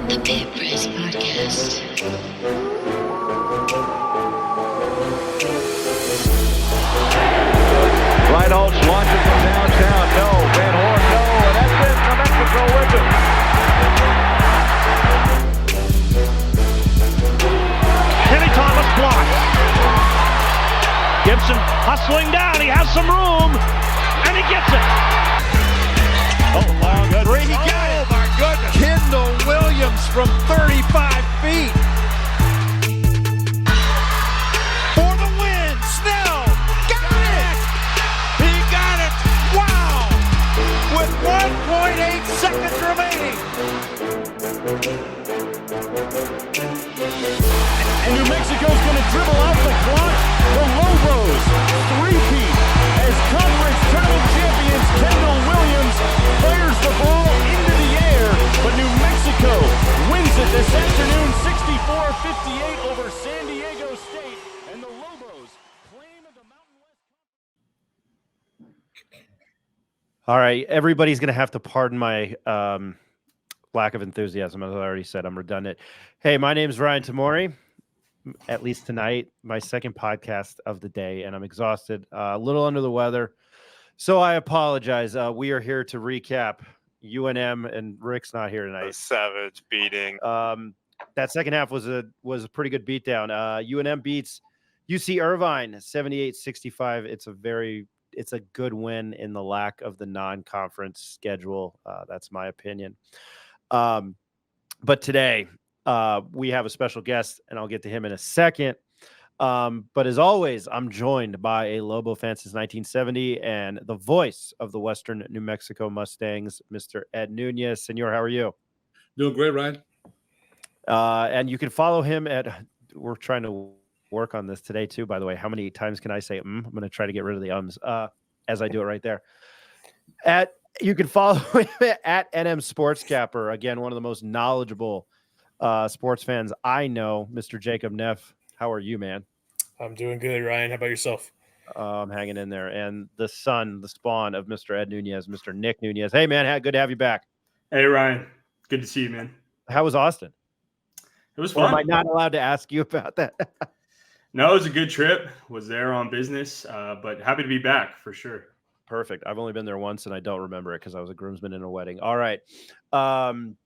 The Big Brace Podcast. Reinholz launches from downtown. No. Van Horn, no. And that's it. New Mexico wins it. Kenny Thomas blocks. Gibson hustling down. He has some room. And he gets it. Oh, long three. He got it. Oh, my goodness. Kendall Williams from 35 feet. For the win. Snell. Got it. He got it. Wow. With 1.8 seconds remaining. And New Mexico's going to dribble out the clock. The Lobos three-peat as conference tournament champions. Kendall Williams fires the ball into the air, but New Mexico wins it this afternoon 64-58 over San Diego State, and the Lobos claim the Mountain West. All right, everybody's going to have to pardon my lack of enthusiasm. As I already said, I'm redundant. Hey, my name is Ryan Tamori. At least tonight, my second podcast of the day, and I'm exhausted, a little under the weather. So I apologize. We are here to recap UNM, and Rick's not here tonight. A savage beating. That second half was a pretty good beatdown. UNM beats UC Irvine 78-65. It's a good win in the lack of the non-conference schedule. That's my opinion. But today, we have a special guest, and I'll get to him in a second. But as always, I'm joined by a Lobo fan since 1970 and the voice of the Western New Mexico Mustangs, Mr. Ed Nunez. Senor, how are you? Doing great, Ryan. And you can follow him we're trying to work on this today too, by the way. How many times can I say I'm going to try to get rid of the ums as I do it right there. You can follow him at NM Sports Capper. Again, one of the most knowledgeable sports fans I know, Mr. Jacob Neff. How are you, man? I'm doing good, Ryan. How about yourself? I'm hanging in there. And the spawn of Mr. Ed Nunez, Mr. Nick Nunez. Hey, man, good to have you back. Hey, Ryan. Good to see you, man. How was Austin? It was Or fun. am I not allowed to ask you about that? No, it was a good trip. Was there on business, but happy to be back for sure. Perfect. I've only been there once, and I don't remember it because I was a groomsman in a wedding. All right. And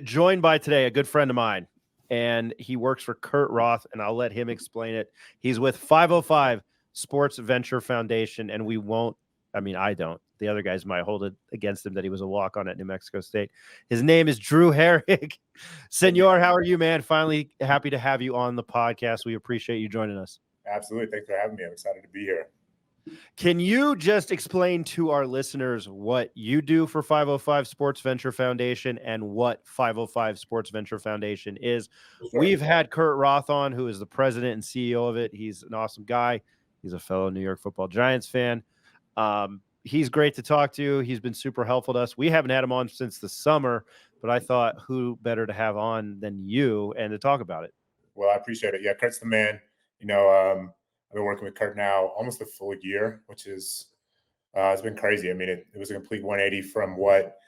joined by today a good friend of mine, and he works for Kurt Roth, and I'll let him explain it. He's with 505 Sports Venture Foundation, and I don't. The other guys might hold it against him that he was a walk-on at New Mexico State. His name is Drew Herrig. Senor, how are you, man? Finally happy to have you on the podcast. We appreciate you joining us. Absolutely. Thanks for having me. I'm excited to be here. Can you just explain to our listeners what you do for 505 Sports Venture Foundation and what 505 Sports Venture Foundation is? Sure. We've had Kurt Roth on, who is the president and CEO of it. He's an awesome guy. He's a fellow New York Football Giants fan. He's great to talk to. He's been super helpful to us. We haven't had him on since the summer, but I thought who better to have on than you and to talk about it. Well, I appreciate it. Yeah, Kurt's the man. I've been working with Kurt now almost a full year, which is it's been crazy. I mean, it was a complete 180 from what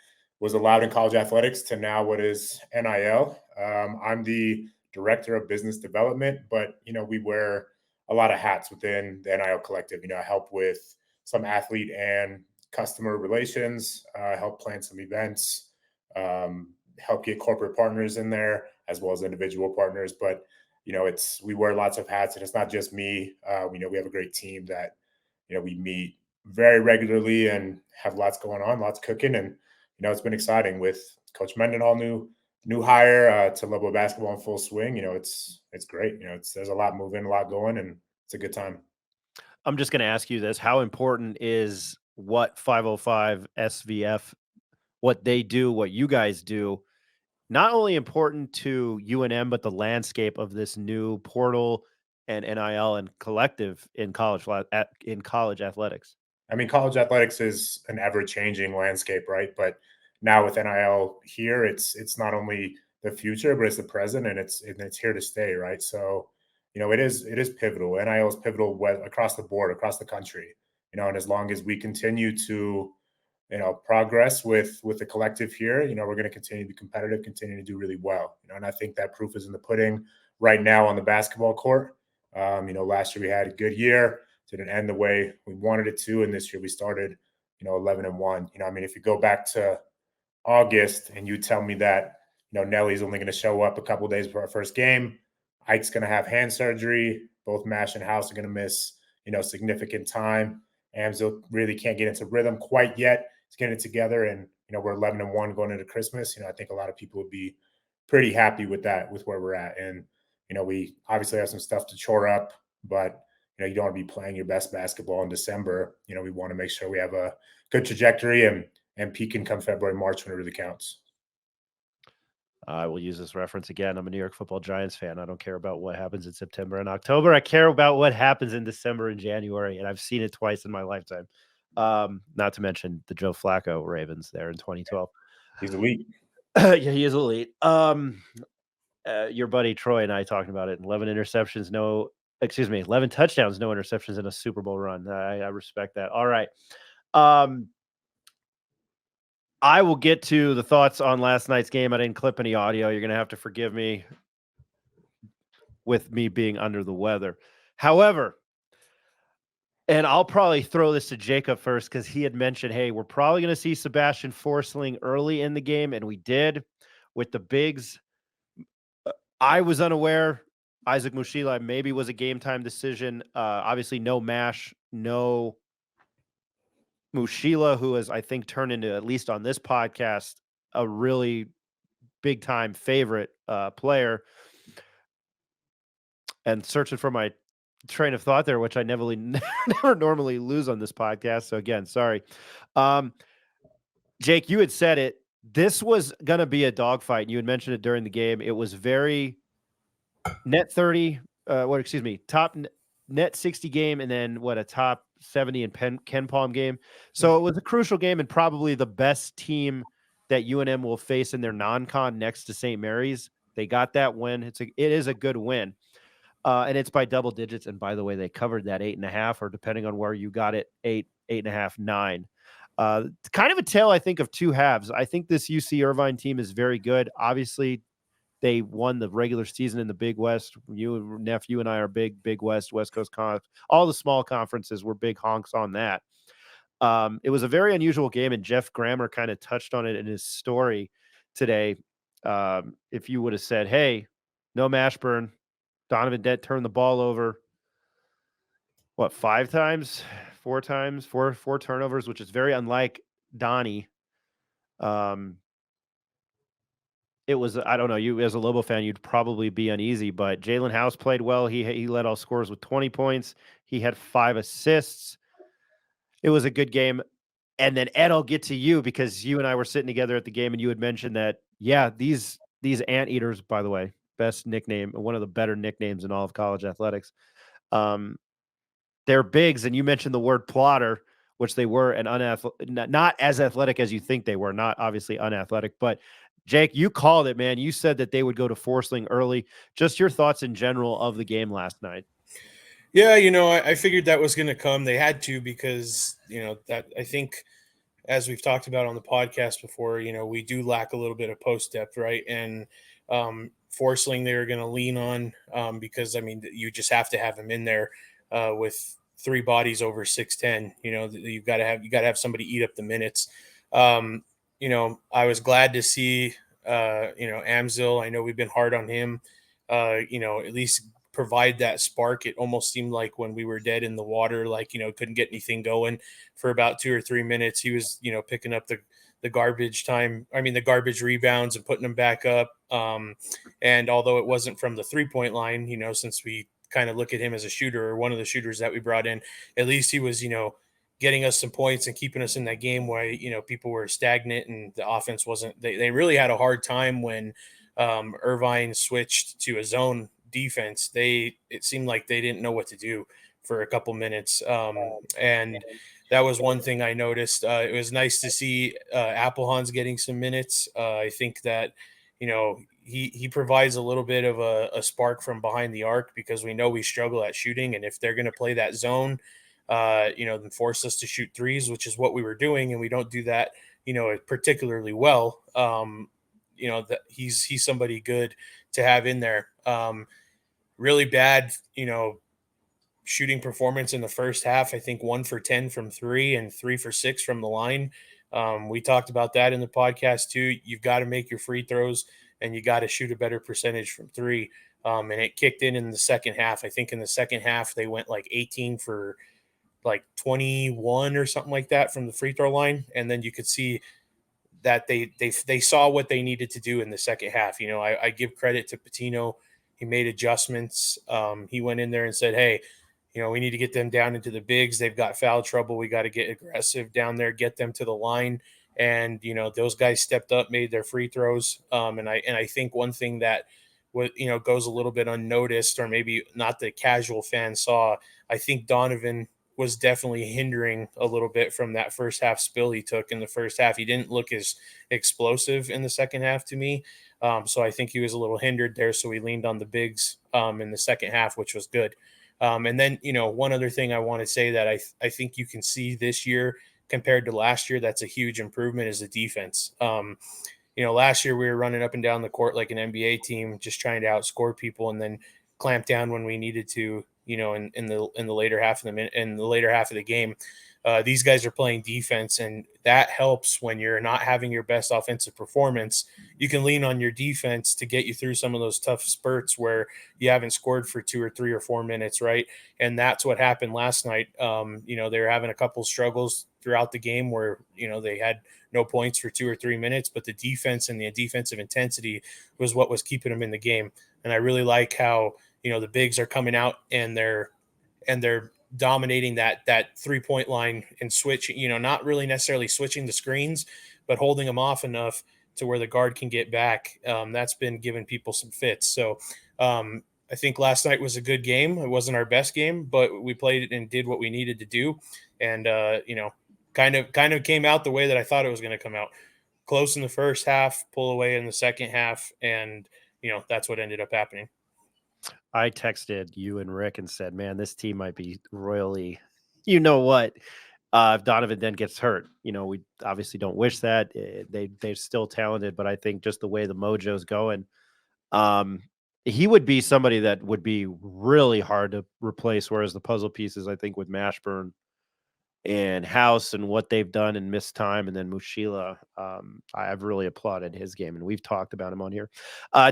was allowed in college athletics to now what is NIL. I'm the director of business development, but, we wear a lot of hats within the NIL collective. I help with some athlete and customer relations, help plan some events, help get corporate partners in there as well as individual partners. But we wear lots of hats, and it's not just me. We have a great team that, we meet very regularly and have lots going on, lots cooking. And, it's been exciting with Coach Mendenhall, new hire to Lobo basketball in full swing. It's great. There's a lot moving, a lot going, and it's a good time. I'm just going to ask you this. How important is what 505 SVF, what they do, what you guys do, not only important to UNM, but the landscape of this new portal and NIL and collective in college athletics? I mean, college athletics is an ever-changing landscape, right? But now with NIL here, it's not only the future, but it's the present, and it's here to stay, right? So, it is pivotal. NIL is pivotal across the board, across the country. And as long as we continue to progress with the collective here, we're going to continue to be competitive, continue to do really well. And I think that proof is in the pudding right now on the basketball court. Last year we had a good year, didn't end the way we wanted it to, and this year we started, 11-1. If you go back to August and you tell me that, Nelly's only going to show up a couple days before our first game, Ike's going to have hand surgery, both Mash and House are going to miss, significant time. Amzil really can't get into rhythm quite yet. He's getting it together, and we're 11-1 going into Christmas. I think a lot of people would be pretty happy with that, with where we're at. And we obviously have some stuff to chore up, but you don't want to be playing your best basketball in December. We want to make sure we have a good trajectory and peaking come February, March when it really counts. I will use this reference again. I'm a New York Football Giants fan. I don't care about what happens in September and October. I care about what happens in December and January, and I've seen it twice in my lifetime. Not to mention the Joe Flacco Ravens there in 2012. He's elite. Yeah, he is elite. Your buddy Troy and I talking about it. 11 touchdowns, no interceptions in a Super Bowl run. I respect that. All right. I will get to the thoughts on last night's game. I didn't clip any audio. You're going to have to forgive me with me being under the weather. However, and I'll probably throw this to Jacob first because he had mentioned, hey, we're probably going to see Sebastian Forsling early in the game, and we did with the bigs. I was unaware. Isaac Mushila maybe was a game time decision. Obviously, no Mash, no Mushila, who has, I think, turned into, at least on this podcast, a really big time favorite player. And searching for my train of thought there, which I never normally lose on this podcast. So again, sorry. Jake, you had said it. This was going to be a dogfight. You had mentioned it during the game. It was very net 30, top net 60 game, and then a top 70 and Ken Palm game. So it was a crucial game and probably the best team that UNM will face in their non-con next to St. Mary's. They got that win. It is a good win. And it's by double digits. And by the way, they covered that 8.5, or depending on where you got it, 8.5, 9. Kind of a tale, I think, of two halves. I think this UC Irvine team is very good. Obviously, they won the regular season in the Big West. You and I are big West Coast Conf. All the small conferences were big honks on that. It was a very unusual game, and Jeff Grammer kind of touched on it in his story today. If you would have said, hey, no Mashburn, Donovan Dent turned the ball over, 4 turnovers, which is very unlike Donnie. It was, I don't know, you as a Lobo fan, you'd probably be uneasy, but Jalen House played well. He led all scorers with 20 points. He had 5 assists. It was a good game. And then Ed, I'll get to you because you and I were sitting together at the game and you had mentioned that, yeah, these anteaters, by the way, best nickname, one of the better nicknames in all of college athletics. They're bigs, and you mentioned the word plotter, which they were, and not as athletic as you think they were, not obviously unathletic, but Jake, you called it, man. You said that they would go to Forsling early. Just your thoughts in general of the game last night. Yeah, I figured that was going to come. They had to because, that I think, as we've talked about on the podcast before, we do lack a little bit of post depth, right? And Forsling they're going to lean on because, you just have to have him in there with 3 bodies over 6'10". You've got to have somebody eat up the minutes. I was glad to see, Amzil. I know we've been hard on him, at least provide that spark. It almost seemed like when we were dead in the water, couldn't get anything going for about 2 or 3 minutes. He was, picking up the garbage time. The garbage rebounds and putting them back up. And although it wasn't from the 3-point line, since we kind of look at him as a shooter or one of the shooters that we brought in, at least he was, getting us some points and keeping us in that game where, people were stagnant and the offense wasn't, they really had a hard time when Irvine switched to a zone defense. It seemed like they didn't know what to do for a couple minutes. And that was one thing I noticed. It was nice to see Applehans getting some minutes. I think that, he provides a little bit of a spark from behind the arc because we know we struggle at shooting. And if they're going to play that zone, than force us to shoot threes, which is what we were doing. And we don't do that, particularly well. That he's somebody good to have in there. Really bad, shooting performance in the first half. I think 1 for 10 from 3 and 3 for 6 from the line. We talked about that in the podcast too. You've got to make your free throws and you got to shoot a better percentage from 3. And it kicked in the second half. I think in the second half, they went like 18 for like 21 or something like that from the free throw line. And then you could see that they saw what they needed to do in the second half. I give credit to Patino. He made adjustments. He went in there and said, hey, we need to get them down into the bigs. They've got foul trouble. We got to get aggressive down there, get them to the line. And, those guys stepped up, made their free throws. And I think one thing that goes a little bit unnoticed, or maybe not the casual fan saw, I think Donovan was definitely hindering a little bit from that first half spill he took in the first half. He didn't look as explosive in the second half to me. So I think he was a little hindered there. So we leaned on the bigs in the second half, which was good. And then, one other thing I want to say that I think you can see this year compared to last year, that's a huge improvement, is the defense. Last year we were running up and down the court like an NBA team, just trying to outscore people and then clamp down when we needed to, in the later half of the game. These guys are playing defense, and that helps when you're not having your best offensive performance. You can lean on your defense to get you through some of those tough spurts where you haven't scored for 2 or 3 or 4 minutes, right? And that's what happened last night. They were having a couple struggles throughout the game where, they had no points for 2 or 3 minutes, but the defense and the defensive intensity was what was keeping them in the game. And I really like how, the bigs are coming out and they're dominating that 3-point line and switching, not really necessarily switching the screens, but holding them off enough to where the guard can get back. That's been giving people some fits. So I think last night was a good game. It wasn't our best game, but we played it and did what we needed to do. And, kind of came out the way that I thought it was going to come out. Close in the first half, pull away in the second half. And, that's what ended up happening. I texted you and Rick and said, man, this team might be royally, if Donovan then gets hurt. We obviously don't wish that. They're still talented, but I think just the way the mojo's going, he would be somebody that would be really hard to replace, whereas the puzzle pieces, I think, with Mashburn and House and what they've done in missed time, and then Mushila, I've really applauded his game, and we've talked about him on here.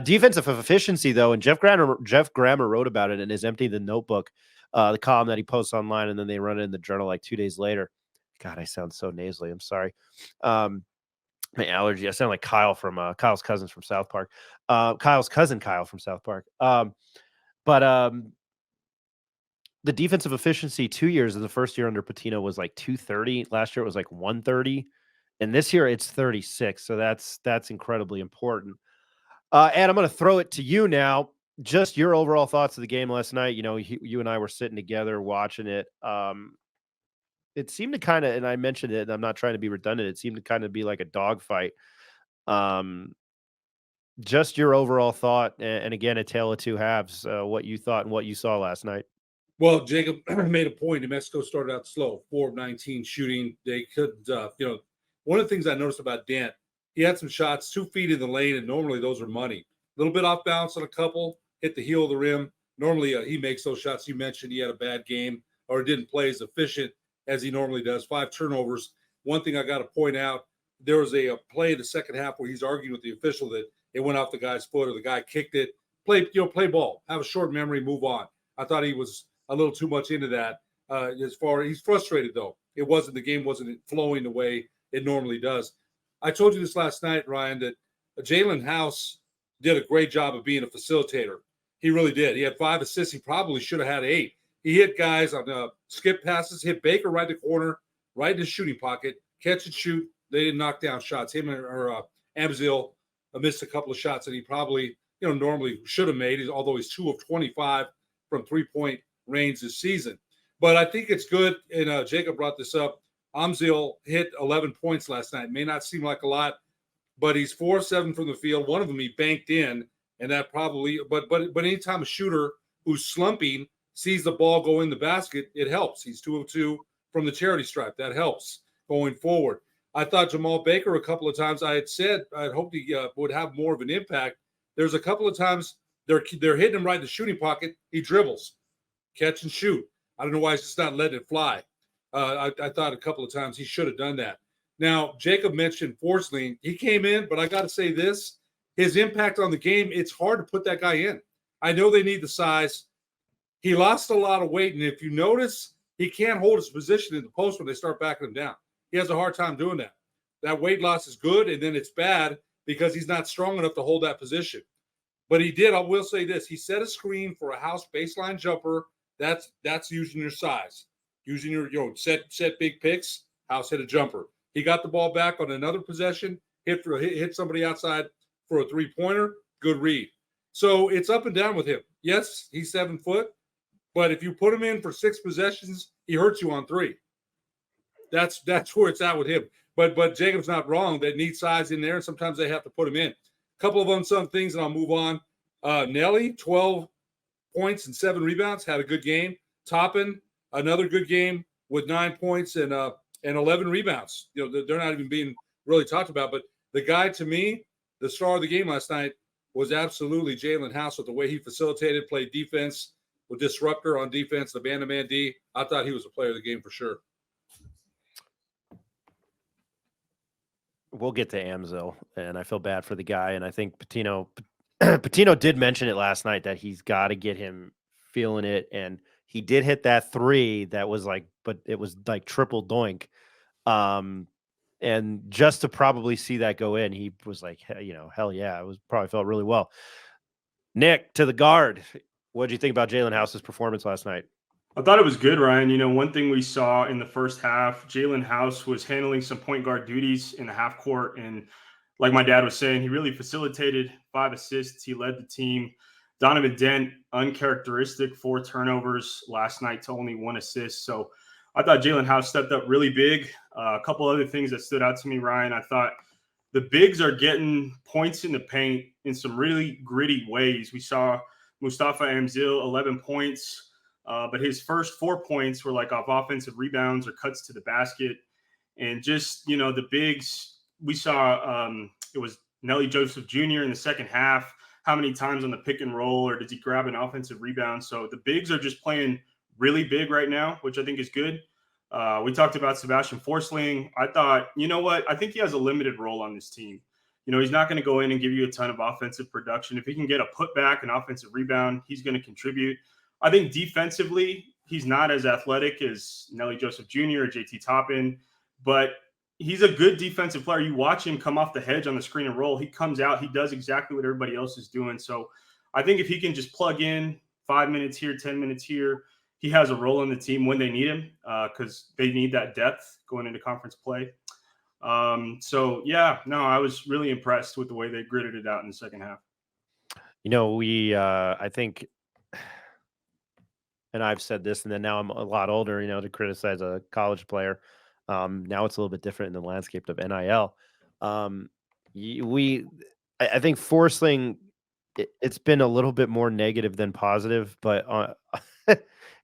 Defensive efficiency, though, and Jeff Grammer wrote about it in his Empty the Notebook, the column that he posts online, and then they run it in the journal like 2 days later. God, I sound so nasally. I'm sorry. My allergy. I sound like Kyle from Kyle's cousins from South Park. Kyle's cousin Kyle from South Park. But the defensive efficiency 2 years in the first year under Patino was like 230. Last year it was like 130. And this year it's 36. So that's incredibly important. And I'm going to throw it to you now. Just your overall thoughts of the game last night. You and I were sitting together watching it. It seemed to kind of, and I mentioned it, and I'm not trying to be redundant, it seemed to kind of be like a dogfight. Just your overall thought, and again, a tale of two halves, what you thought and what you saw last night. Well, Jacob made a point. New Mexico started out slow, 4 of 19 shooting. They couldn't, one of the things I noticed about Dant, he had some shots 2 feet in the lane, and normally those are money. A little bit off balance on a couple, hit the heel of the rim. Normally he makes those shots. You mentioned he had a bad game or didn't play as efficient as he normally does. 5 turnovers. One thing I got to point out, there was a play in the second half where he's arguing with the official that it went off the guy's foot or the guy kicked it. Play ball. Have a short memory, move on. I thought he was a little too much into that. He's frustrated though. The game wasn't flowing the way it normally does. I told you this last night, Ryan, that Jalen House did a great job of being a facilitator. He really did. He had 5 assists. He probably should have had 8. He hit guys on skip passes, hit Baker right in the corner, right in his shooting pocket, catch and shoot. They didn't knock down shots. Him or Amzil missed a couple of shots that he probably, normally should have made, although he's 2 of 25 from 3-point range this season. But I think it's good, and Jacob brought this up. Amzil hit 11 points last night. May not seem like a lot, but he's 4 of 7 from the field. One of them he banked in, and that probably. But anytime a shooter who's slumping sees the ball go in the basket, it helps. He's 2 of 2 from the charity stripe. That helps going forward. I thought Jamal Baker a couple of times, I had said I'd hoped he would have more of an impact. There's a couple of times they're hitting him right in the shooting pocket. He dribbles, catch and shoot. I don't know why he's just not letting it fly. I thought a couple of times he should have done that. Now, Jacob mentioned Forsling. He came in, but I got to say this. His impact on the game, it's hard to put that guy in. I know they need the size. He lost a lot of weight, and if you notice, he can't hold his position in the post when they start backing him down. He has a hard time doing that. That weight loss is good, and then it's bad because he's not strong enough to hold that position. But he did, I will say this, he set a screen for a house baseline jumper. That's using your size. Using your set big picks, house hit a jumper. He got the ball back on another possession, hit somebody outside for a three-pointer, good read. So it's up and down with him. Yes, he's 7 foot, but if you put him in for 6 possessions, he hurts you on 3. That's where it's at with him. But Jacob's not wrong. They need size in there, and sometimes they have to put him in. A couple of unsung things, and I'll move on. Nelly, 12 points and 7 rebounds, had a good game. Toppin, another good game with 9 points and 11 rebounds. They're not even being really talked about. But the guy, to me, the star of the game last night was absolutely Jalen House with the way he facilitated, played defense, with disruptor on defense, the man-to-man D. I thought he was a player of the game for sure. We'll get to Amzil, and I feel bad for the guy. And I think Patino did mention it last night that he's got to get him feeling it. And he did hit that 3 that was but it was like triple doink. And just to probably see that go in, he was like, hell yeah, it was probably felt really well. Nick, to the guard, what did you think about Jalen House's performance last night? I thought it was good, Ryan. One thing we saw in the first half, Jalen House was handling some point guard duties in the half court. And like my dad was saying, he really facilitated 5 assists. He led the team. Donovan Dent, uncharacteristic, 4 turnovers last night to only 1 assist. So I thought Jalen House stepped up really big. A couple other things that stood out to me, Ryan. I thought the bigs are getting points in the paint in some really gritty ways. We saw Mustafa Amzil, 11 points. But his first 4 points were like off offensive rebounds or cuts to the basket. And just, the bigs, we saw it was Nelly Joseph Jr. in the second half. How many times on the pick and roll, or does he grab an offensive rebound? So the bigs are just playing really big right now, which I think is good. We talked about Sebastian Forsling. I thought, I think he has a limited role on this team. He's not going to go in and give you a ton of offensive production. If he can get a putback, an offensive rebound, he's going to contribute. I think defensively, he's not as athletic as Nelly Joseph Jr. or JT Toppin, but he's a good defensive player. You watch him come off the hedge on the screen and roll. He comes out. He does exactly what everybody else is doing. So I think if he can just plug in 5 minutes here, 10 minutes here, he has a role in the team when they need him because they need that depth going into conference play. I was really impressed with the way they gritted it out in the second half. I think – and I've said this, and then now I'm a lot older, to criticize a college player. Now it's a little bit different in the landscape of NIL. I think Forsling, it's been a little bit more negative than positive, but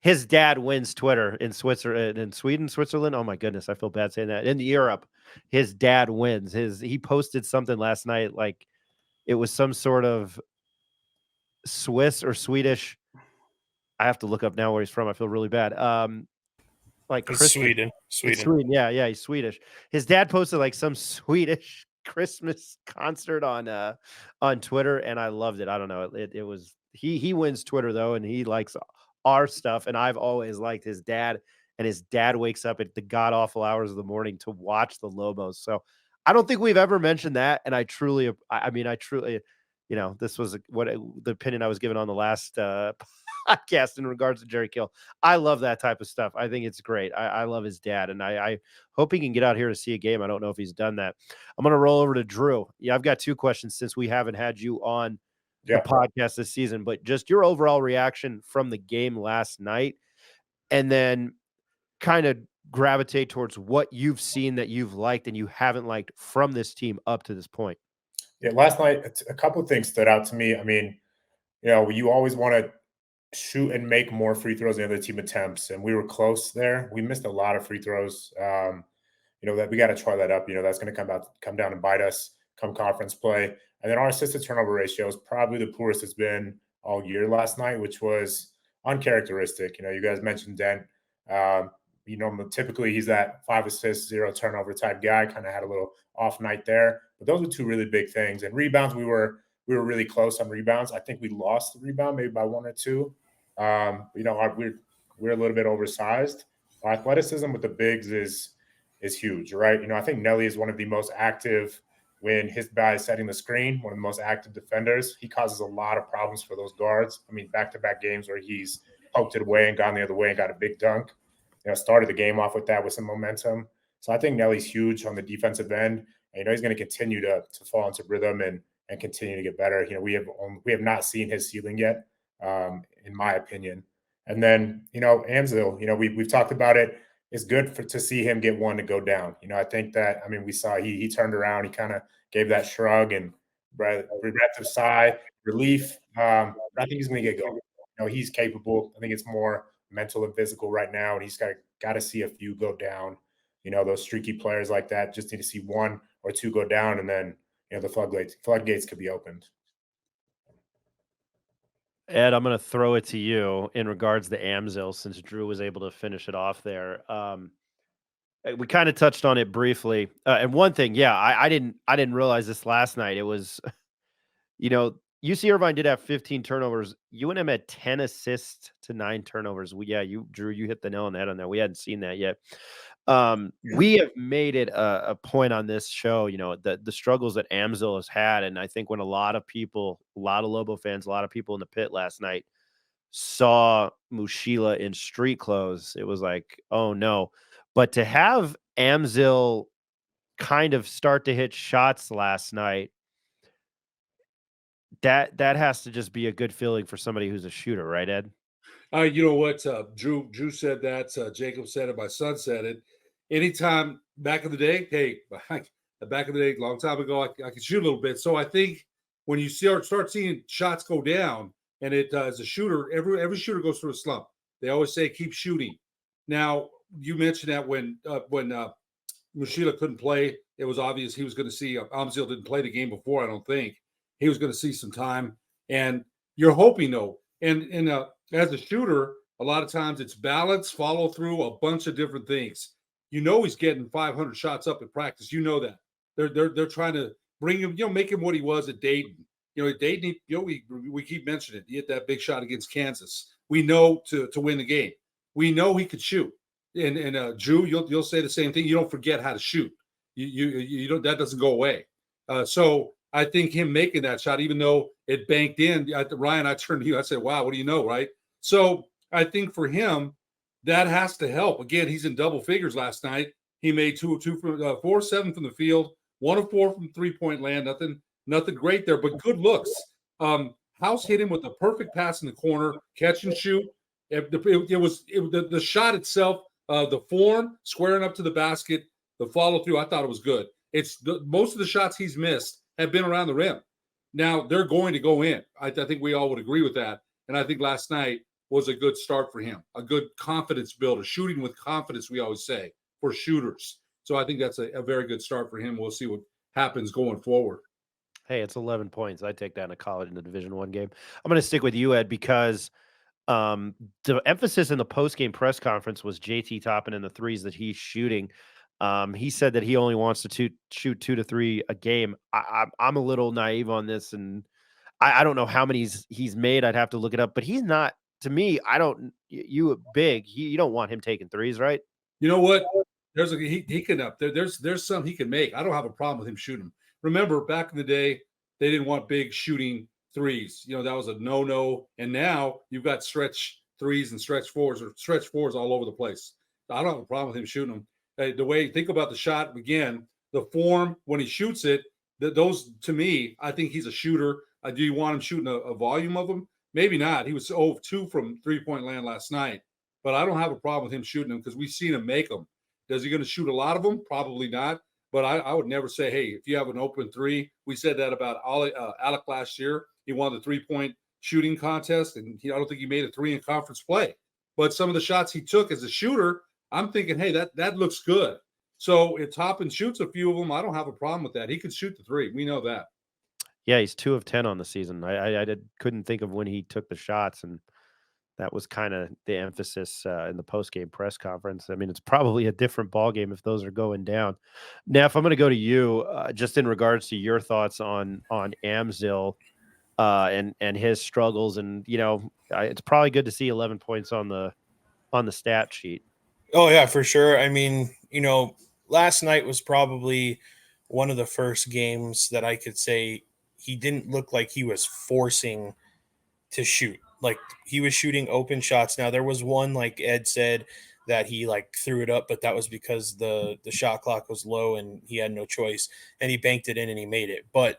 his dad wins Twitter in Switzerland. Oh my goodness, I feel bad saying that. In Europe, his dad wins. He posted something last night, like it was some sort of Swiss or Swedish. I have to look up now where he's from. I feel really bad. Sweden. Yeah, he's Swedish. His dad posted like some Swedish Christmas concert on Twitter, and I loved it. I don't know. It was he wins Twitter though, and he likes our stuff. And I've always liked his dad. And his dad wakes up at the god awful hours of the morning to watch the Lobos. So I don't think we've ever mentioned that. And I truly, this was the opinion I was given on the last podcast in regards to Jerry Kill. I love that type of stuff. I think it's great. I love his dad, and I hope he can get out here to see a game. I don't know if he's done that. I'm going to roll over to Drew. Yeah, I've got 2 questions since we haven't had you on the podcast this season, but just your overall reaction from the game last night, and then kind of gravitate towards what you've seen that you've liked and you haven't liked from this team up to this point. Yeah, last night, a couple of things stood out to me. I mean, you always want to shoot and make more free throws than the other team attempts, and we were close there. We missed a lot of free throws. That we got to try that up. That's going to come down and bite us come conference play. And then our assist to turnover ratio is probably the poorest it's been all year last night, which was uncharacteristic. You guys mentioned Dent. Typically he's that 5 assists, 0 turnover type guy. Kind of had a little off night there, but those were two really big things. And rebounds, we were really close on rebounds. I think we lost the rebound maybe by 1 or 2. We're a little bit oversized. Our athleticism with the bigs is huge, right? I think Nelly is one of the most active when his guy is setting the screen, one of the most active defenders. He causes a lot of problems for those guards. I mean, back-to-back games where he's poked it away and gone the other way and got a big dunk. Started the game off with that with some momentum. So I think Nelly's huge on the defensive end. And, he's going to continue to fall into rhythm and continue to get better. We have not seen his ceiling yet, in my opinion. And then, Amzil, we've talked about it. It's good to see him get one to go down. I think that, we saw he turned around, he kind of gave that shrug and breath of sigh, relief. I think he's going to get going. He's capable. I think it's more mental and physical right now, and he's got to see a few go down. Those streaky players like that just need to see 1 or 2 go down, and then the floodgates could be opened. Ed, I'm going to throw it to you in regards to Amzil, since Drew was able to finish it off there. We kind of touched on it briefly, and one thing, I didn't realize this last night. It was, UC Irvine did have 15 turnovers. UNM had 10 assists to 9 turnovers. Drew, you hit the nail on the head on that. We hadn't seen that yet. We have made it a point on this show, the struggles that Amzil has had. And I think when a lot of Lobo fans, a lot of people in the pit last night saw Mushila in street clothes, it was like, oh no. But to have Amzil kind of start to hit shots last night, that has to just be a good feeling for somebody who's a shooter, right, Ed? You know what? Drew said that. Jacob said it. My son said it. Anytime back in the day, back in the day, long time ago, I could shoot a little bit. So I think when you start seeing shots go down, and it as a shooter, every shooter goes through a slump. They always say keep shooting. Now you mentioned that when Mushila couldn't play, it was obvious he was going to see. Amzil didn't play the game before. I don't think he was going to see some time, and you're hoping though. And as a shooter, a lot of times it's balance, follow through, a bunch of different things. He's getting 500 shots up in practice. That they're trying to bring him, make him what he was at Dayton. Dayton, we keep mentioning it. He hit that big shot against Kansas. We know to win the game. We know he could shoot. And Drew, you'll say the same thing. You don't forget how to shoot. You don't, that doesn't go away. So I think him making that shot, even though it banked in, Ryan, I turned to you. I said, "Wow, what do you know?" Right? So I think for him, that has to help. Again, he's in double figures last night. He made 2 from 4 7 from the field, 1 of 4 from 3-point land. Nothing great there, but good looks. House hit him with a perfect pass in the corner, catch and shoot. It was the shot itself, the form, squaring up to the basket, the follow through. I thought it was good. Most of the shots he's missed have been around the rim. Now they're going to go in. I think we all would agree with that. And I think last night was a good start for him, a good confidence builder, shooting with confidence, we always say, for shooters. So I think that's a very good start for him. We'll see what happens going forward. Hey, it's 11 points. I take that in a college in the Division I game. I'm going to stick with you, Ed, because the emphasis in the post-game press conference was JT Toppin and the threes that he's shooting. He said that he only wants to shoot 2 to 3 a game. I'm a little naive on this, and I don't know how many he's made. I'd have to look it up, but he's not. To me, I don't. You big. You don't want him taking threes, right? You know what? He can up there. There's some he can make. I don't have a problem with him shooting. Remember, back in the day, they didn't want big shooting threes. That was a no. And now you've got stretch threes and stretch fours all over the place. I don't have a problem with him shooting them. The way, think about the shot again, the form when he shoots it. Those, to me, I think he's a shooter. Do you want him shooting a volume of them? Maybe not. He was 0-2 from 3-point land last night, but I don't have a problem with him shooting them because we've seen him make them. Is he going to shoot a lot of them? Probably not. But I would never say, hey, if you have an open 3, we said that about Alec last year. He wanted the 3-point shooting contest, and I don't think he made a 3 in conference play. But some of the shots he took as a shooter, I'm thinking, hey, that looks good. So if Toppin shoots a few of them, I don't have a problem with that. He can shoot the 3. We know that. Yeah, he's 2 of 10 on the season. Couldn't think of when he took the shots, and that was kind of the emphasis in the post-game press conference. I mean, it's probably a different ballgame if those are going down. Now, if I'm going to go to you, just in regards to your thoughts on Amzil and his struggles, and it's probably good to see 11 points on the stat sheet. Oh yeah, for sure. I mean, last night was probably one of the first games that I could say he didn't look like he was forcing to shoot. Like he was shooting open shots. Now there was one, like Ed said, that he like threw it up, but that was because the shot clock was low and he had no choice, and he banked it in and he made it. But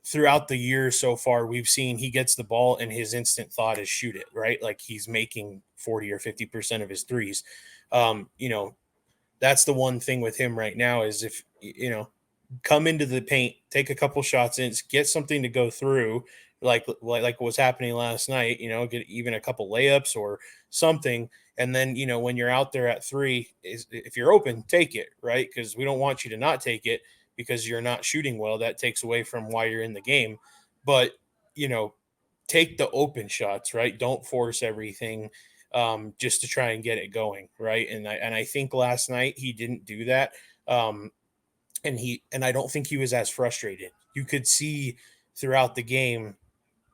throughout the year so far, we've seen he gets the ball and his instant thought is shoot it, right? Like he's making 40 or 50% of his threes. That's the one thing with him right now is if, come into the paint, take a couple shots in, get something to go through, like what was happening last night, get even a couple layups or something. And then, when you're out there at 3, if you're open, take it, right? Because we don't want you to not take it because you're not shooting well. That takes away from why you're in the game. But, take the open shots, right? Don't force everything just to try and get it going, right? And I think last night he didn't do that. And I don't think he was as frustrated. You could see throughout the game,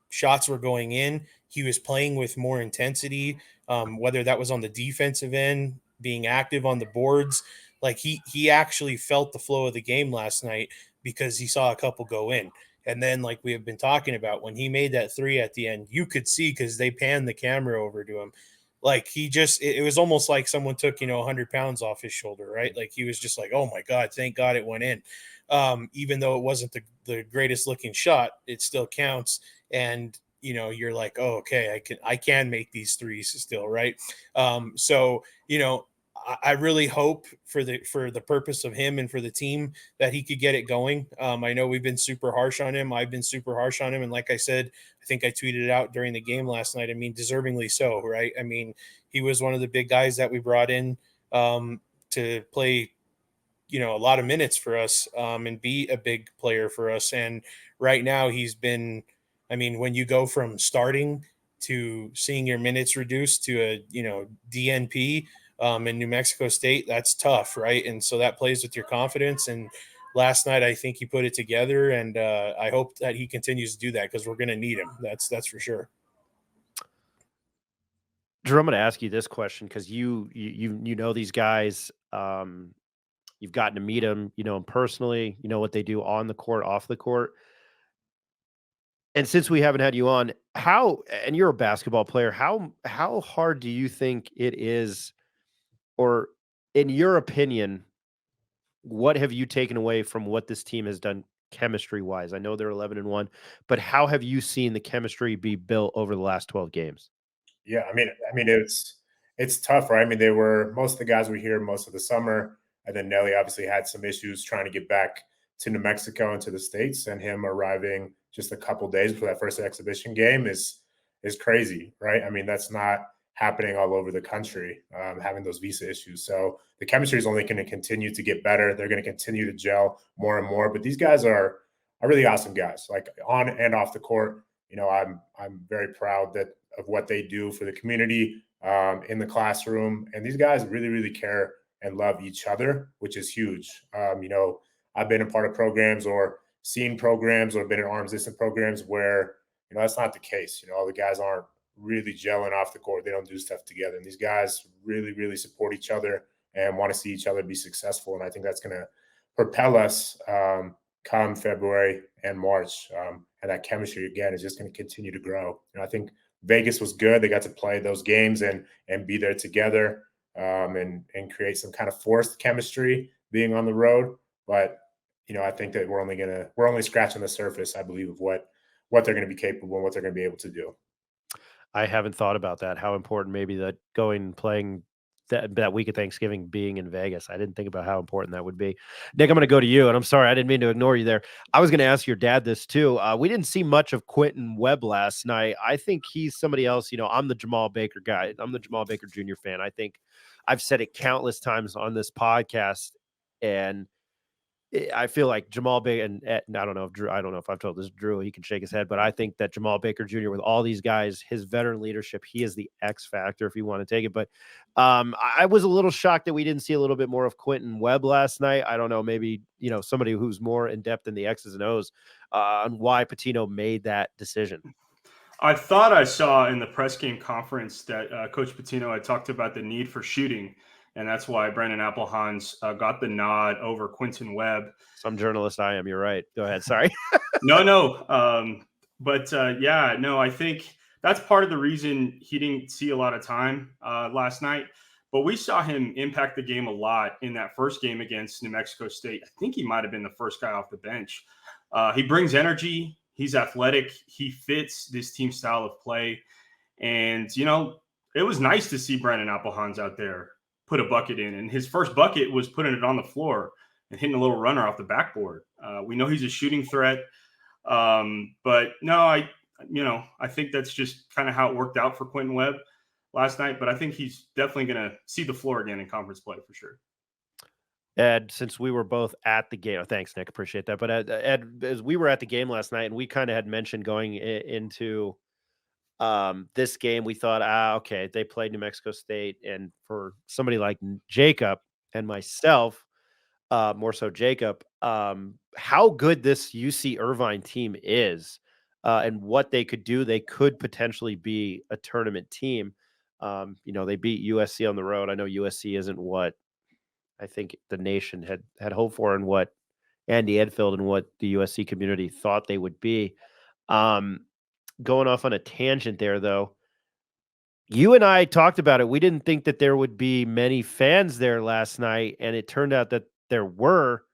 shots were going in. He was playing with more intensity, whether that was on the defensive end, being active on the boards. Like he actually felt the flow of the game last night because he saw a couple go in. And then, like we have been talking about, when he made that 3 at the end, you could see because they panned the camera over to him. Like it was almost like someone took, 100 pounds off his shoulder, right? Like he was just like, oh my God, thank God it went in. Even though it wasn't the greatest looking shot, it still counts. And, you're like, oh, okay, I can make these threes still, right? So, I really hope for the purpose of him and for the team that he could get it going. I know we've been super harsh on him. I've been super harsh on him. And like I said, I think I tweeted it out during the game last night. I mean, deservingly so, right? I mean, he was one of the big guys that we brought in to play, a lot of minutes for us and be a big player for us. And right now he's been, when you go from starting to seeing your minutes reduced to a, DNP in New Mexico State, that's tough, right? And so that plays with your confidence. And last night, I think he put it together, and I hope that he continues to do that because we're going to need him. That's for sure. Drew, I'm going to ask you this question because you know these guys. You've gotten to meet them, them personally. You know what they do on the court, off the court. And since we haven't had you on, and you're a basketball player, how hard do you think it is, or in your opinion, what have you taken away from what this team has done chemistry wise? I know they're 11-1, but how have you seen the chemistry be built over the last 12 games? Yeah, I mean, it's tough, right? I mean, they were most of the guys were here most of the summer, and then Nelly obviously had some issues trying to get back to New Mexico and to the States, and him arriving just a couple days before that first exhibition game is crazy, right? I mean, that's not happening all over the country, having those visa issues. So the chemistry is only going to continue to get better. They're going to continue to gel more and more. But these guys are really awesome guys, like on and off the court. I'm very proud of what they do for the community in the classroom. And these guys really, really care and love each other, which is huge. I've been a part of programs or seen programs or been in arms distance programs where, that's not the case. All the guys aren't really gelling off the court. They don't do stuff together. And these guys really, really support each other and want to see each other be successful. And I think that's going to propel us come February and March. And that chemistry, again, is just going to continue to grow. I think Vegas was good. They got to play those games and be there together and create some kind of forced chemistry being on the road. But I think that we're only scratching the surface, I believe, of what they're going to be capable and what they're going to be able to do. I haven't thought about that. How important maybe that playing that week of Thanksgiving being in Vegas. I didn't think about how important that would be. Nick, I'm going to go to you, and I'm sorry I didn't mean to ignore you there. I was going to ask your dad this too. We didn't see much of Quentin Webb last night. I think he's somebody else. I'm the Jamal Baker guy. I'm the Jamal Baker Jr. fan. I think I've said it countless times on this podcast, and I feel like Jamal Baker, and I don't know if Drew, I don't know if I've told this Drew, he can shake his head, but I think that Jamal Baker Jr. with all these guys, his veteran leadership, he is the X factor if you want to take it. But I was a little shocked that we didn't see a little bit more of Quentin Webb last night. I don't know, maybe, somebody who's more in depth in the X's and O's on why Pitino made that decision. I thought I saw in the press game conference that Coach Pitino had talked about the need for shooting. And that's why Brandon Applehans got the nod over Quentin Webb. Some journalist I am. You're right. Go ahead. Sorry. No. I think that's part of the reason he didn't see a lot of time last night. But we saw him impact the game a lot in that first game against New Mexico State. I think he might have been the first guy off the bench. He brings energy. He's athletic. He fits this team style of play. And, it was nice to see Brandon Applehans out there put a bucket in, and his first bucket was putting it on the floor and hitting a little runner off the backboard. We know he's a shooting threat, but no, I think that's just kind of how it worked out for Quentin Webb last night. But I think he's definitely going to see the floor again in conference play for sure. Ed, since we were both at the game, thanks, Nick, appreciate that. But Ed, as we were at the game last night, and we kind of had mentioned going into this game, we thought, okay, they played New Mexico State, and for somebody like Jacob and myself, more so Jacob, how good this UC Irvine team is, and what they could do. They could potentially be a tournament team. They beat USC on the road. I know USC isn't what I think the nation had hoped for, and what Andy Edfield and what the USC community thought they would be. Going off on a tangent there, though, you and I talked about it. We didn't think that there would be many fans there last night, and it turned out that there were.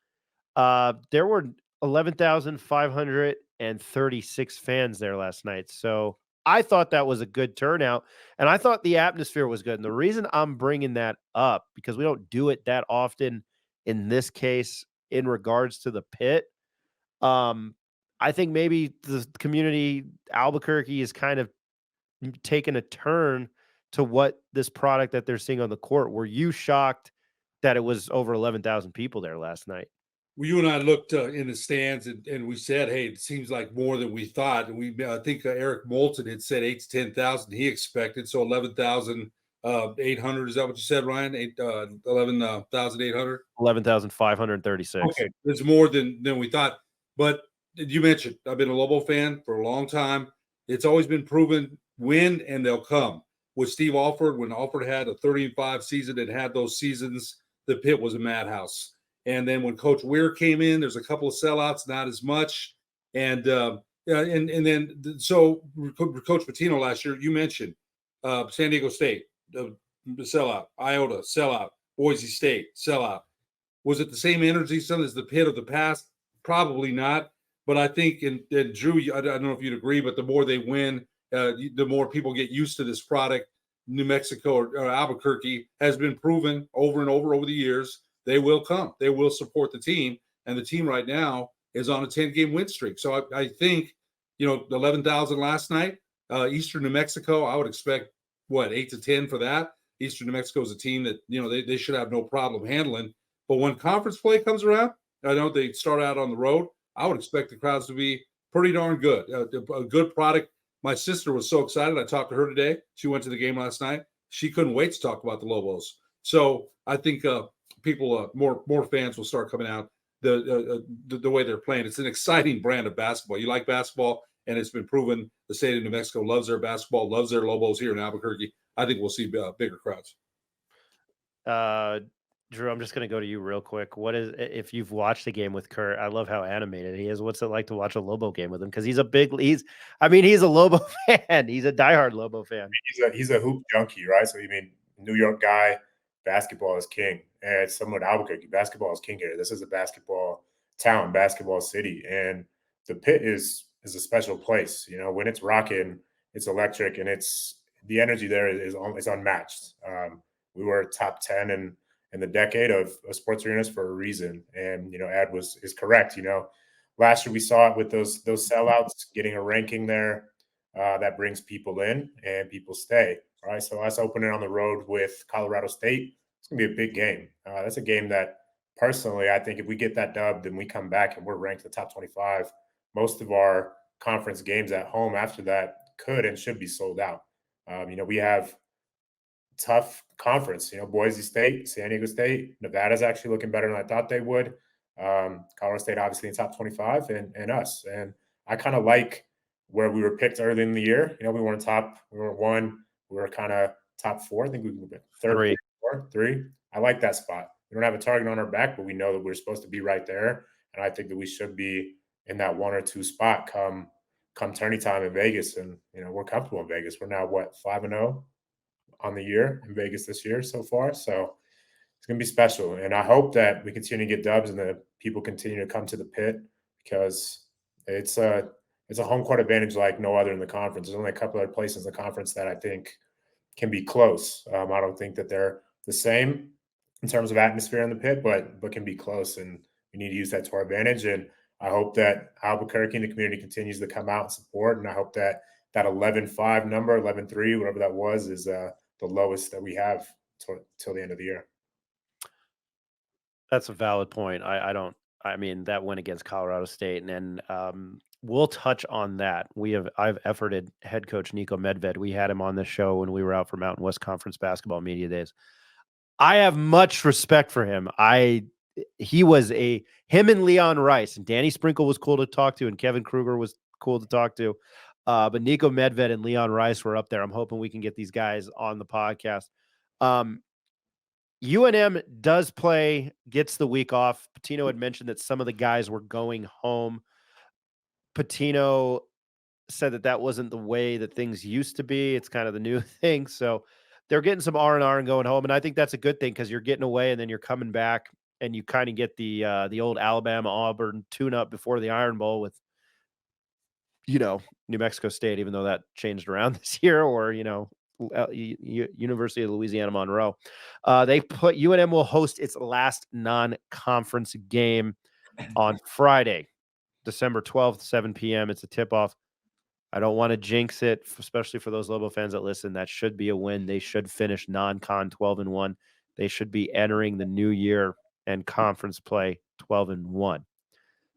There were 11,536 fans there last night. So I thought that was a good turnout, and I thought the atmosphere was good. And the reason I'm bringing that up, because we don't do it that often in this case in regards to the pit, I think maybe the community, Albuquerque, is kind of taking a turn to what this product that they're seeing on the court. Were you shocked that it was over 11,000 people there last night? Well, you and I looked in the stands and we said, hey, it seems like more than we thought. And I think Eric Moulton had said 8,000 to 10,000 he expected. So 11,800. Is that what you said, Ryan? 11,800? 11,536. Okay. It's more than we thought. But you mentioned, I've been a Lobo fan for a long time. It's always been proven, win and they'll come. With Steve Alford, when Alford had a 30-5 season and had those seasons, the pit was a madhouse. And then when Coach Weir came in, there's a couple of sellouts, not as much. And Coach Pitino last year, you mentioned San Diego State, sellout, Iota, sellout, Boise State, sellout. Was it the same energy as the pit of the past? Probably not. But I think, and Drew, I don't know if you'd agree, but the more they win, the more people get used to this product. New Mexico or Albuquerque has been proven over and over the years. They will come. They will support the team. And the team right now is on a 10-game win streak. So I think, 11,000 last night. Eastern New Mexico, I would expect, 8 to 10 for that. Eastern New Mexico is a team that, they should have no problem handling. But when conference play comes around, I know they start out on the road. I would expect the crowds to be pretty darn good. A good product. My sister was so excited. I talked to her today. She went to the game last night. She couldn't wait to talk about the Lobos. So I think people, more fans will start coming out the way they're playing. It's an exciting brand of basketball. You like basketball, and it's been proven the state of New Mexico loves their basketball, loves their Lobos here in Albuquerque. I think we'll see bigger crowds. Drew, I'm just going to go to you real quick. If you've watched the game with Kurt, I love how animated he is. What's it like to watch a Lobo game with him? Because he's a Lobo fan. He's a diehard Lobo fan. He's a hoop junkie, right? So New York guy, basketball is king. And it's somewhat Albuquerque. Basketball is king here. This is a basketball town, basketball city. And the pit is a special place. When it's rocking, it's electric, and the energy there is unmatched. we were top 10 in the decade of sports arenas for a reason. And, Ed is correct. Last year we saw it with those sellouts, getting a ranking there that brings people in and people stay. All right. So us opening on the road with Colorado State, it's going to be a big game. That's a game that personally, I think if we get that dub, then we come back and we're ranked in the top 25. Most of our conference games at home after that could and should be sold out. We have tough conference, Boise State, San Diego State, Nevada's actually looking better than I thought they would. Colorado State, obviously in top 25 and us. And I kind of like where we were picked early in the year. We weren't one, we were kind of top 4. I think we were third, three. I like that spot. We don't have a target on our back, but we know that we're supposed to be right there. And I think that we should be in that 1 or 2 spot come tourney time in Vegas. And, we're comfortable in Vegas. We're now 5-0 on the year in Vegas this year so far. So it's going to be special. And I hope that we continue to get dubs and that people continue to come to the pit, because it's a home court advantage like no other in the conference. There's only a couple other places in the conference that I think can be close. I don't think that they're the same in terms of atmosphere in the pit, but can be close. And we need to use that to our advantage. And I hope that Albuquerque and the community continues to come out and support. And I hope that 11-5 number, 11-3, whatever that was, is the lowest that we have till the end of the year. That's a valid point. I mean, that went against Colorado State, and we'll touch on that. I've efforted head coach Nico Medved. We had him on the show when we were out for Mountain West Conference basketball media days. I have much respect for him. Him and Leon Rice, and Danny Sprinkle was cool to talk to, and Kevin Kruger was cool to talk to. But Nico Medved and Leon Rice were up there. I'm hoping we can get these guys on the podcast. UNM gets the week off. Patino had mentioned that some of the guys were going home. Patino said that wasn't the way that things used to be. It's kind of the new thing. So they're getting some R&R and going home. And I think that's a good thing, because you're getting away and then you're coming back and you kind of get the old Alabama Auburn tune-up before the Iron Bowl with, New Mexico State, even though that changed around this year, or, University of Louisiana Monroe. UNM will host its last non-conference game on Friday, December 12th, 7 p.m. It's a tip-off. I don't want to jinx it, especially for those Lobo fans that listen. That should be a win. They should finish non-con 12-1. They should be entering the new year and conference play 12-1.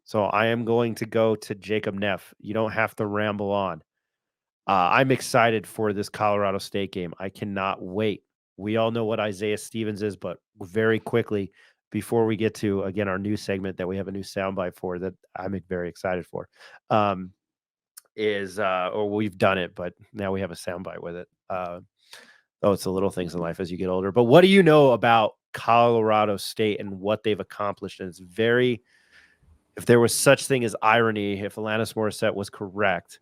So I am going to go to Jacob Neff. You don't have to ramble on. I'm excited for this Colorado State game. I cannot wait. We all know what Isaiah Stevens is, but very quickly, before we get to, again, our new segment that we have a new soundbite for that I'm very excited for, or we've done it, but now we have a soundbite with it. It's the little things in life as you get older. But what do you know about Colorado State and what they've accomplished? And if there was such thing as irony, if Alanis Morissette was correct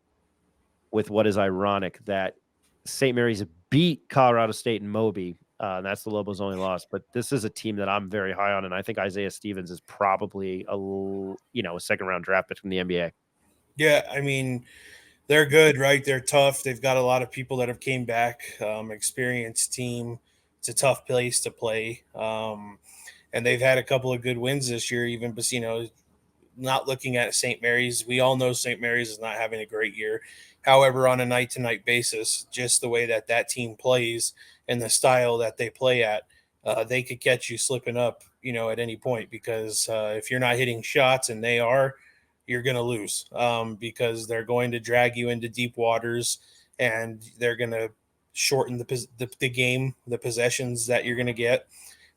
with what is ironic, that St. Mary's beat Colorado State in Moby. And that's the Lobos' only loss. But this is a team that I'm very high on, and I think Isaiah Stevens is probably a second-round draft pick from the NBA. Yeah, I mean, they're good, right? They're tough. They've got a lot of people that have came back, experienced team. It's a tough place to play. And they've had a couple of good wins this year, even, but, not looking at St. Mary's. We all know St. Mary's is not having a great year. However, on a night-to-night basis, just the way that team plays and the style that they play at, they could catch you slipping up, at any point, because if you're not hitting shots and they are, you're going to lose, because they're going to drag you into deep waters, and they're going to shorten the game, the possessions that you're going to get.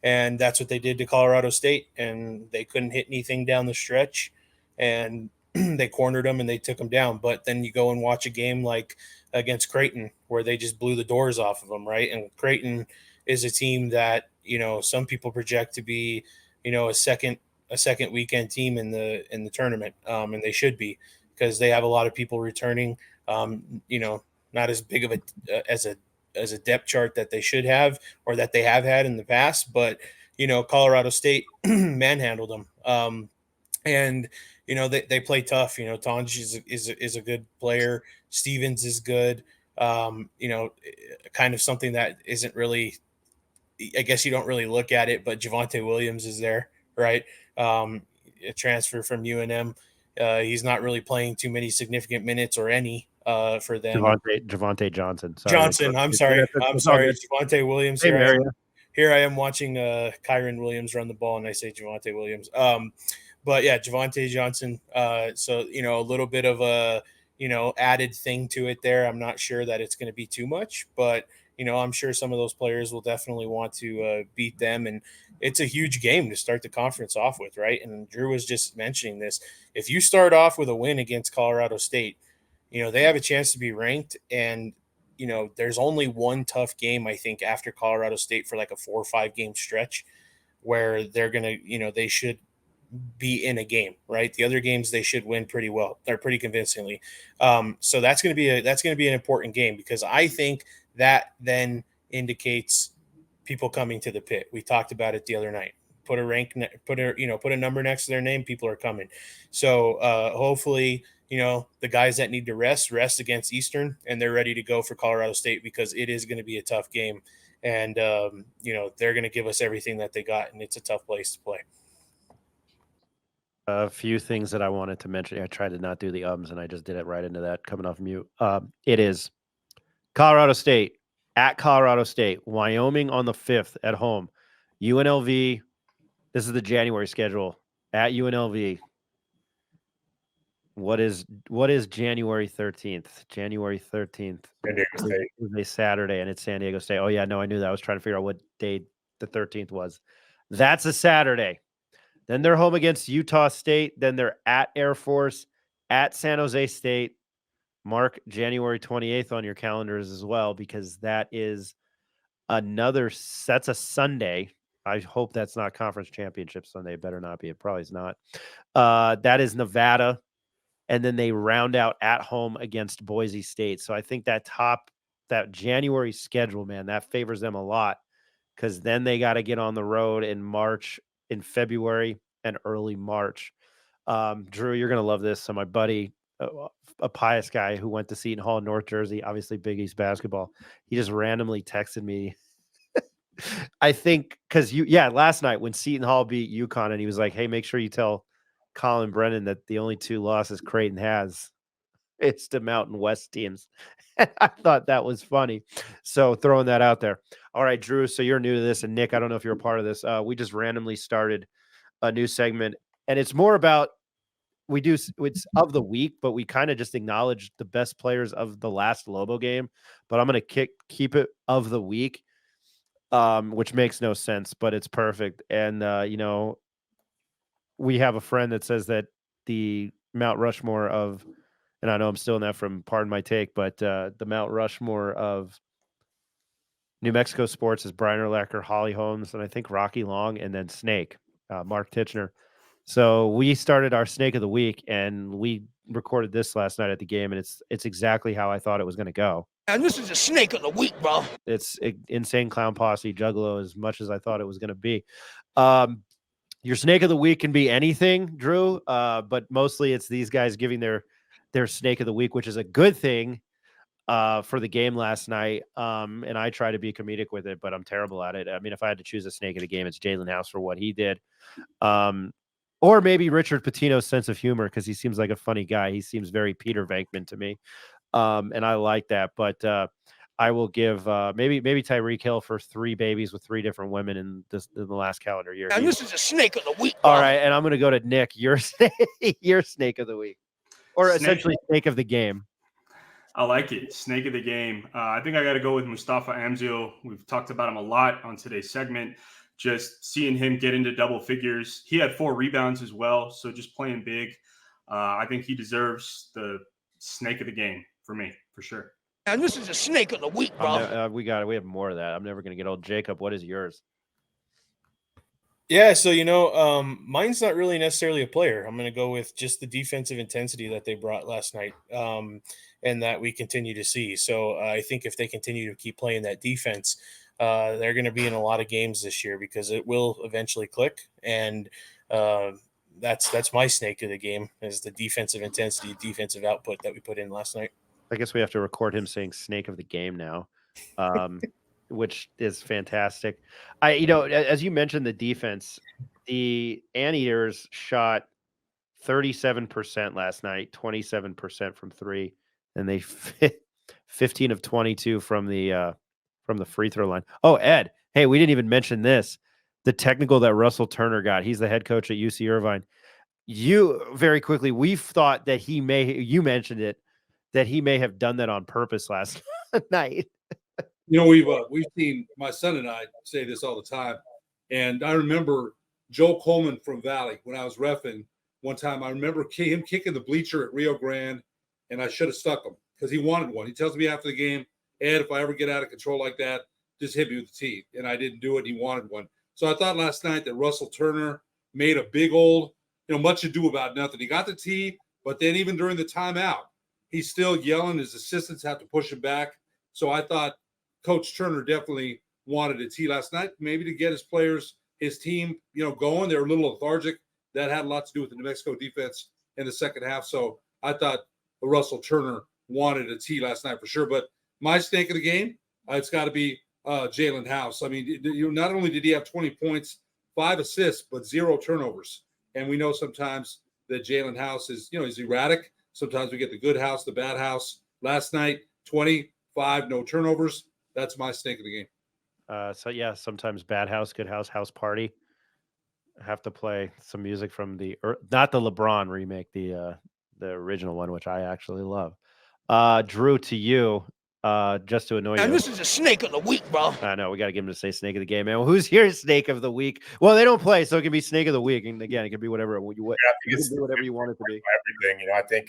And that's what they did to Colorado State, and they couldn't hit anything down the stretch, and they cornered them and they took them down. But then you go and watch a game like against Creighton where they just blew the doors off of them, right? And Creighton is a team that, some people project to be, a second weekend team in the tournament, and they should be, because they have a lot of people returning. Not as big of as a depth chart that they should have, or that they have had in the past, but Colorado State manhandled them. And they play tough. Tonj is a good player. Stevens is good. Kind of something that isn't really I guess you don't really look at it, but Javonte Williams is there, right? A transfer from UNM. He's not really playing too many significant minutes or any for them. Javonte Johnson. Sorry. Johnson. I'm sorry. It's all good. Javonte Williams. Same area. Here I am watching Kyron Williams run the ball, and I say Javonte Williams. But yeah, Javonte Johnson. So, a little bit of a, added thing to it there. I'm not sure that it's going to be too much, but, I'm sure some of those players will definitely want to beat them. And it's a huge game to start the conference off with, right? And Drew was just mentioning this. If you start off with a win against Colorado State, they have a chance to be ranked. And, there's only one tough game, I think, after Colorado State for like a 4 or 5 game stretch where they're going to, they should be in a game, right? The other games they should win pretty well. They're pretty convincingly. So that's going to be an important game, because I think that then indicates people coming to the pit. We talked about it the other night. Put a number next to their name, people are coming. So hopefully, the guys that need to rest against Eastern, and they're ready to go for Colorado State, because it is going to be a tough game. And, they're going to give us everything that they got, and it's a tough place to play. A few things that I wanted to mention. I tried to not do the ums, and I just did it right into that coming off mute. It is Colorado State at Colorado State, Wyoming on the 5th at home, UNLV. This is the January schedule at UNLV. What is January 13th? January 13th San Diego State. is a Saturday, and it's San Diego State. Oh yeah, no, I knew that. I was trying to figure out what day the 13th was. That's a Saturday. Then they're home against Utah State. Then they're at Air Force, at San Jose State. Mark January 28th on your calendars as well, because that's a Sunday. I hope that's not Conference Championship Sunday. It better not be. It probably is not. That is Nevada. And then they round out at home against Boise State. So I think that January schedule, man, that favors them a lot, because then they got to get on the road in February and early March. Drew, you're going to love this. So my buddy, a Pius guy who went to Seton Hall, North Jersey, obviously Big East basketball, he just randomly texted me. I think because last night when Seton Hall beat UConn, and he was like, hey, make sure you tell Colin Brennan that the only 2 losses Creighton has, it's to Mountain West teams. And I thought that was funny. So throwing that out there. All right, Drew, so you're new to this. And Nick, I don't know if you're a part of this. We just randomly started a new segment, and it's more about, it's of the week, but we kind of just acknowledge the best players of the last Lobo game. But I'm going to keep it of the week, which makes no sense, but it's perfect. And, we have a friend that says that the Mount Rushmore of, and I know I'm stealing that from Pardon My Take, but the Mount Rushmore of New Mexico sports is Brian Urlacher, Holly Holmes, and I think Rocky Long, and then Snake, Mark Titchener. So we started our Snake of the Week, and we recorded this last night at the game, and it's exactly how I thought it was going to go. And this is a Snake of the Week, bro. It's Insane Clown Posse, Juggalo, as much as I thought it was going to be. Your Snake of the Week can be anything, Drew, but mostly it's these guys giving their Snake of the Week, which is a good thing for the game last night. And I try to be comedic with it, but I'm terrible at it. I mean, if I had to choose a Snake of the game, it's Jalen House for what he did. Or maybe Richard Pitino's sense of humor, because he seems like a funny guy. He seems very Peter Venkman to me. And I like that. But I will give maybe Tyreek Hill for 3 babies with 3 different women in the last calendar year. And this is a Snake of the Week, bro. All right, and I'm going to go to Nick. Your Snake of the Week, or essentially Snake of the game. I like it. Snake of the game. I think I got to go with Mustafa Amzil. We've talked about him a lot on today's segment. Just seeing him get into double figures. He had 4 rebounds as well, so just playing big. I think he deserves the Snake of the game for me, for sure. And this is a Snake of the Week, bro. We got it. We have more of that. I'm never going to get old. Jacob, what is yours? Yeah, so mine's not really necessarily a player. I'm going to go with just the defensive intensity that they brought last night, and that we continue to see. So I think if they continue to keep playing that defense, they're going to be in a lot of games this year, because it will eventually click. And that's my Snake of the game, is the defensive intensity, defensive output that we put in last night. I guess we have to record him saying Snake of the game now. which is fantastic. As you mentioned, the defense, the Anteaters shot 37% last night, 27% from three, and they 15 of 22 from the free throw line. Oh, Ed, hey, we didn't even mention this. The technical that Russell Turner got. He's the head coach at UC Irvine. Very quickly, we've thought that you mentioned it, that he may have done that on purpose last night. We've seen, my son and I say this all the time, and I remember Joe Coleman from Valley when I was reffing one time. I remember him kicking the bleacher at Rio Grande, and I should have stuck him because he wanted one. He tells me after the game, Ed, if I ever get out of control like that, just hit me with the tee. And I didn't do it. He wanted one. So I thought last night that Russell Turner made a big old, much ado about nothing. He got the tee, but then even during the timeout, he's still yelling. His assistants have to push him back. So I thought Coach Turner definitely wanted a tee last night, maybe to get his players, his team, going. They're a little lethargic. That had a lot to do with the New Mexico defense in the second half. So I thought Russell Turner wanted a tee last night for sure. But my stake of the game, it's got to be Jalen House. I mean, not only did he have 20 points, 5 assists, but 0 turnovers. And we know sometimes that Jalen House is, he's erratic. Sometimes we get the good house, the bad house. Last night, 25, no turnovers. That's my stake of the game. Sometimes bad house, good house, house party. I have to play some music from not the LeBron remake, the original one, which I actually love. Drew, to you, just to annoy you. And this is a snake of the week, bro. I know, we got to get him to say snake of the game, man. Well, who's your snake of the week? Well, they don't play, so it can be snake of the week. And again, it can be whatever you want it to be. Everything, I think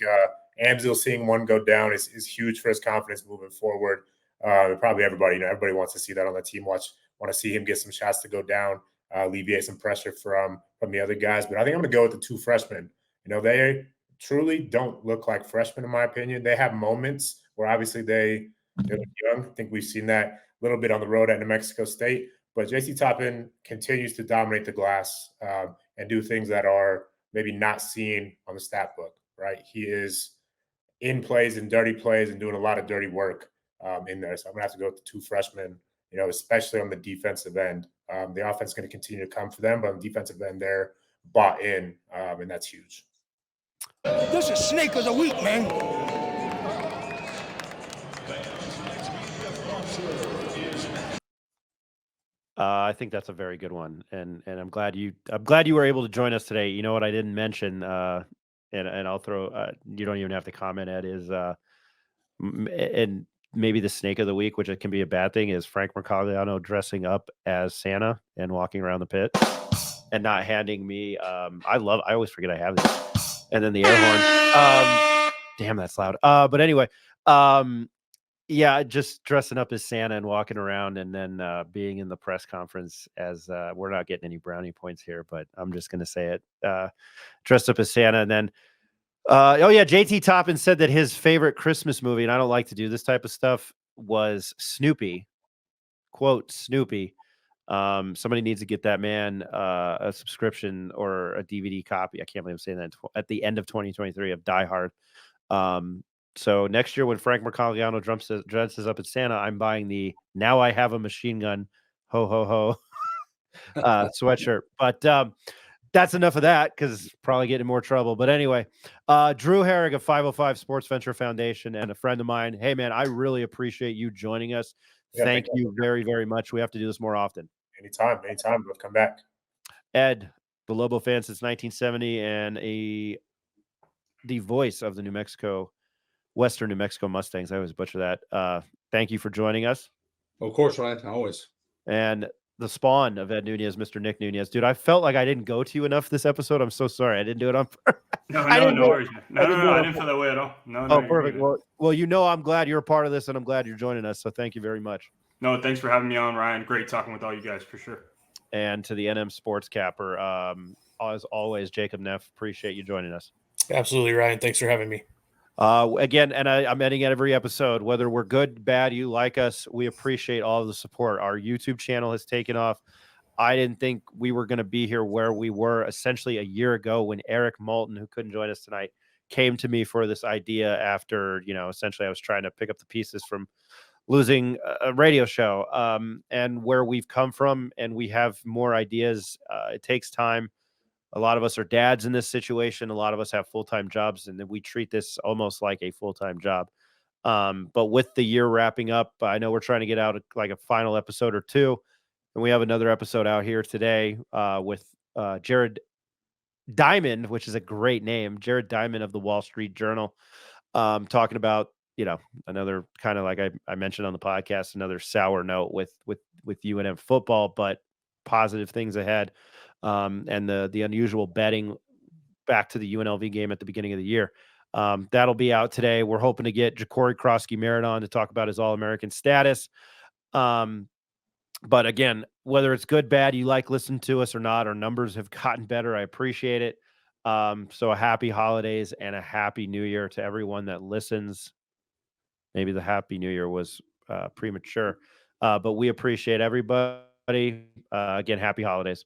Amzil seeing one go down is huge for his confidence moving forward. Probably everybody, everybody wants to see that on the team. Want to see him get some shots to go down, alleviate some pressure from the other guys. But I think I'm going to go with the 2 freshmen. They truly don't look like freshmen, in my opinion. They have moments where obviously they look young. I think we've seen that a little bit on the road at New Mexico State. But J.C. Toppin continues to dominate the glass and do things that are maybe not seen on the stat book, right? He is in plays and dirty plays and doing a lot of dirty work in there. So I'm going to have to go with the 2 freshmen, especially on the defensive end. The offense is going to continue to come for them, but on the defensive end, they're bought in, and that's huge. This is snake of the week, man. I think that's a very good one, and I'm glad you were able to join us today. You know what I didn't mention, and I'll throw. You don't even have to comment. Ed is, and maybe the snake of the week, which it can be a bad thing, is Frank Mercogliano dressing up as Santa and walking around the pit and not handing me. I always forget I have this, and then the air horn. Damn, that's loud. But anyway, yeah, just dressing up as Santa and walking around, and then being in the press conference as we're not getting any brownie points here, but I'm just going to say it. Dressed up as Santa, and then JT Toppin said that his favorite Christmas movie, and I don't like to do this type of stuff, was Snoopy. Quote, Snoopy. Somebody needs to get that man a subscription or a DVD copy. I can't believe I'm saying that at the end of 2023 of Die Hard. So next year when Frank Mercogliano dresses up as Santa, I'm buying the "Now I Have a Machine Gun, ho ho ho" sweatshirt. But that's enough of that because probably getting in more trouble. But anyway, Drew Herrig of 505 Sports Venture Foundation and a friend of mine. Hey man, I really appreciate you joining us. Yeah, thank you very, very much. We have to do this more often. Anytime. We'll come back. Ed, the Lobo fan since 1970 and the voice of the Western New Mexico Mustangs. I always butcher that. Thank you for joining us. Of course, Ryan. Always. And the spawn of Ed Nunez, Mr. Nick Nunez. Dude, I felt like I didn't go to you enough this episode. I'm so sorry. I didn't do it on purpose. No worries. No, I didn't feel that way at all. No, perfect. Well, I'm glad you're a part of this, and I'm glad you're joining us. So thank you very much. No, thanks for having me on, Ryan. Great talking with all you guys for sure. And to the NM Sports Capper, as always, Jacob Neff, appreciate you joining us. Absolutely, Ryan. Thanks for having me. Again, and I'm ending every episode, whether we're good, bad, you like us, we appreciate all of the support. Our YouTube channel has taken off. I didn't think we were going to be here where we were essentially a year ago when Eric Moulton, who couldn't join us tonight, came to me for this idea after, essentially I was trying to pick up the pieces from losing a radio show, and where we've come from, and we have more ideas. It takes time. A lot of us are dads in this situation. A lot of us have full-time jobs, and then we treat this almost like a full-time job. But with the year wrapping up, I know we're trying to get out like a final episode or two, and we have another episode out here today with Jared Diamond, which is a great name, Jared Diamond of the Wall Street Journal, talking about, another kind of, like I mentioned on the podcast, another sour note with UNM football, but positive things ahead, and the unusual betting back to the UNLV game at the beginning of the year. That'll be out today. We're hoping to get Ja'Cory Krosky-Merritt on to talk about his All-American status. But again, whether it's good, bad, you like listening to us or not, our numbers have gotten better. I appreciate it. So a happy holidays and a happy new year to everyone that listens. Maybe the happy new year was premature, but we appreciate everybody. Again, happy holidays.